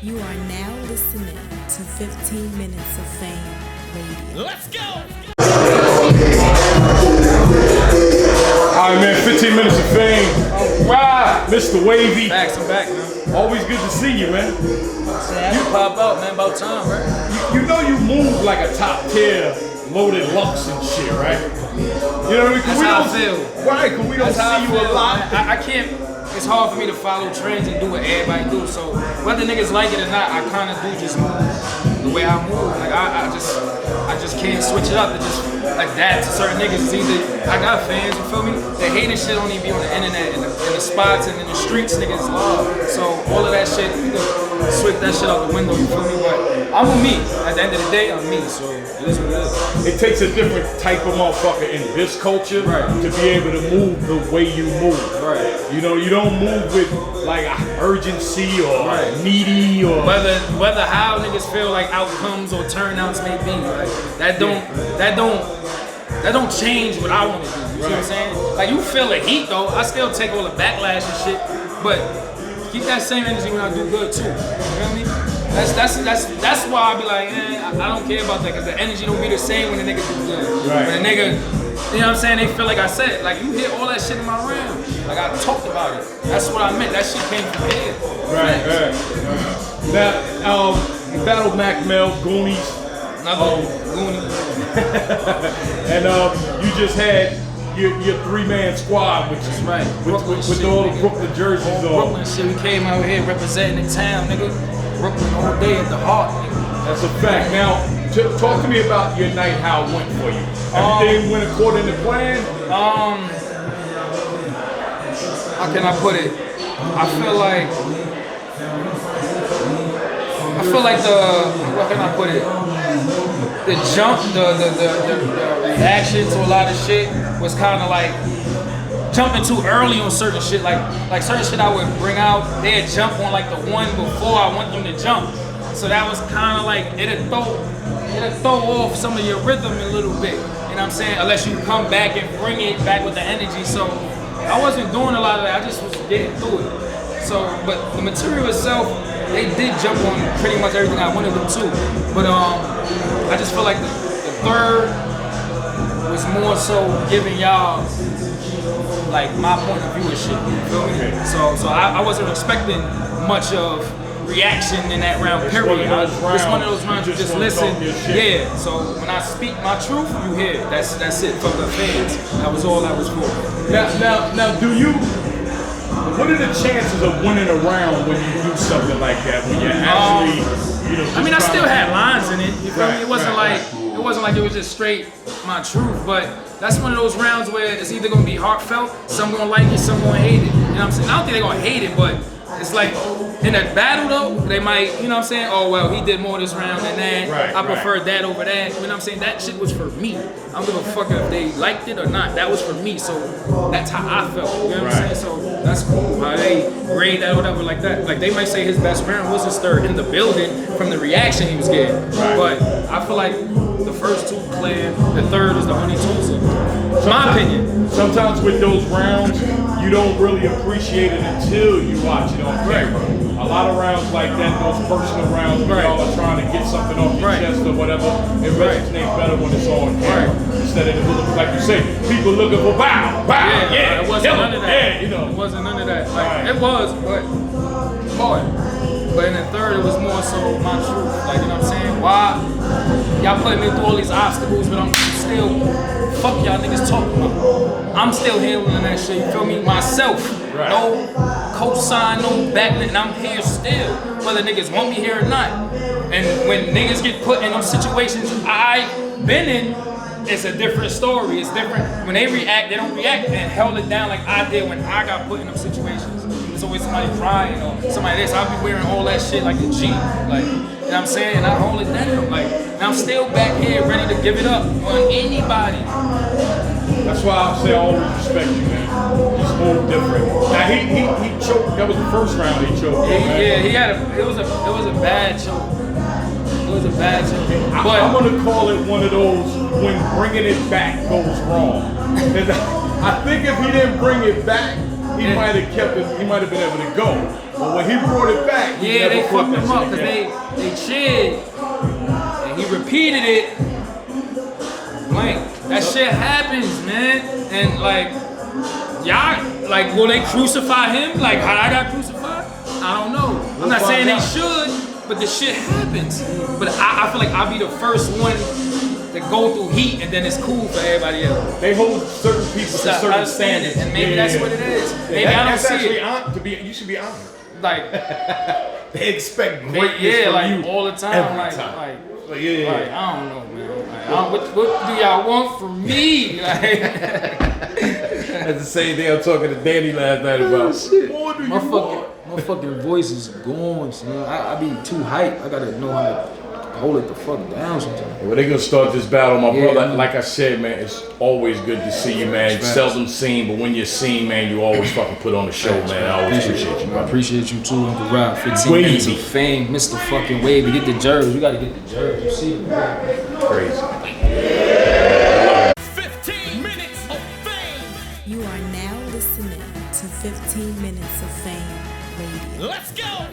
You are now listening to 15 Minutes of Fame Radio. Let's go! Alright, man, 15 Minutes of Fame. Alright, Mr. Wavy. Facts, I'm back, man. Always good to see you, man. You pop out, man, about time, right? You know you move like a top tier loaded Lux and shit, right? You know what I mean? That's how I feel. Right, because we don't see you a lot. I can't, it's hard for me to follow trends and do what everybody do, so whether niggas like it or not, I kind of do just move the way I move. Like, I just can't switch it up to just adapt to certain niggas. It's either, I got fans, you feel me? The hating shit don't even be on the internet, in the spots and in the streets, niggas love. So all of that shit, you can sweep that shit out the window, you feel me? But I'm with me. At the end of the day, I'm me, so it is what it is. It takes a different type of motherfucker in this culture to be able to move the way you move. Right. You know, you don't move with like urgency or needy or whether how niggas feel like outcomes or turnouts may be. Like that don't change what I want to do. You see what I'm saying? Like you feel the heat though. I still take all the backlash and shit, but keep that same energy when I do good too. You feel me? That's why I be like, I don't care about that, because the energy don't be the same when the nigga do good. Right. When the nigga, you know what I'm saying, they feel like I said, like you hear all that shit in my round. Like I talked about it. That's what I meant. That shit came from here. Right. Now, you battled Mack, Goonies. Another Goonie. And you just had your three-man squad, which is right. with all the Brooklyn jerseys on. Brooklyn shit, we came out here representing the town, nigga. Brooklyn all day at the heart, nigga. That's a fact. Now, talk to me about your night, how it went for you. Everything went according to plan? How can I put it? I feel like how can I put it? The jump, the reaction to a lot of shit was kind of like jumping too early on certain shit. Like certain shit I would bring out, they'd jump on like the one before I want them to jump. So that was kind of like, it'd throw off some of your rhythm a little bit. You know what I'm saying? Unless you come back and bring it back with the energy. So I wasn't doing a lot of that, I just was getting through it. So, but the material itself, they did jump on pretty much everything I wanted them to. But I just feel like the third was more so giving y'all like my point of view and shit. You feel me? So I wasn't expecting much of reaction in that round, period. It's one of those rounds you just listen. Yeah. So when I speak my truth, you hear it. That's it from the fans. That was all that was for. Now, do you? What are the chances of winning a round when you do something like that? When you're actually, I mean, I still had lines in it. You feel me? It wasn't like it was just straight my truth. But that's one of those rounds where it's either gonna be heartfelt, some gonna like it, some gonna hate it. You know what I'm saying? I don't think they're gonna hate it, but it's like in a battle though, they might, you know what I'm saying? Oh well, he did more this round than that. I preferred that over that. You know what I'm saying? That shit was for me. I don't give a fuck if they liked it or not. That was for me. So that's how I felt. You know what I'm saying? So that's cool. How they grade that or whatever like that. Like they might say his best round was his third in the building from the reaction he was getting. But I feel like the first two clear, the third is the only two. My opinion. Sometimes with those rounds, you don't really appreciate it until you watch it on camera. A lot of rounds like that, those personal rounds where y'all are trying to get something off your chest or whatever, it resonates better when it's on camera. Instead of, like you say, people looking for bow, it wasn't none of that. Yeah, you know. It wasn't none of that. Like, it was, but hard. But in the third, it was more so my truth. Like, you know what I'm saying? Why y'all putting me through all these obstacles, but I'm still, fuck y'all niggas talking about. I'm still handling that shit, you feel me? Myself. No cosign, no backlit, and I'm here still, whether niggas want me here or not. And when niggas get put in those situations I've been in, it's a different story. It's different. When they react, they don't react and held it down like I did when I got put in them situations. There's always somebody crying or somebody this. I'll be wearing all that shit like a G. Like, you know what I'm saying? And I hold it down. Like, and I'm still back here ready to give it up on anybody. That's why I say I always respect you, man. Just move different. Now he choked. That was the first round he choked. He had it was a bad choke. It was a bad choke. I'm gonna call it one of those when bringing it back goes wrong. I think if he didn't bring it back, he might have kept it. He might have been able to go. But when he brought it back, he Yeah, never they put fucked that him up shit because again. they cheered and he repeated it. Blank. That shit happens, man. And like, y'all, like, will they crucify him? Like how I got crucified? I don't know. I'm not saying they should, but the shit happens. But I feel like I'll be the first one to go through heat, and then it's cool for everybody else. They hold certain people to certain standards, and maybe that's what it is. Maybe I don't that's see actually it. To be, you should be honored. Like, They expect greatness from like you all the time. every Like, time. like, yeah. like, I don't know, man. Like, what do y'all want from me? Like, That's the same thing I'm talking to Danny last night about. What do you want? my fucking voice is gone, son. I be too hyped. I gotta know how to hold it the fuck down sometimes. Well, they gonna start this battle, my Yeah, brother. man. Like I said, man, it's always good to see you, man. Facts. Seldom seen, but when you're seen, man, you always fucking put on the show, man. I always appreciate you, I man. appreciate you too, Uncle Rob. 15 Wavy. minutes of fame, Mr. fucking Wavy. Get the jersey. You gotta get the jersey. You see it, man. Crazy. 15 minutes of fame. You are now listening to 15 Minutes of Fame Radio. Let's go.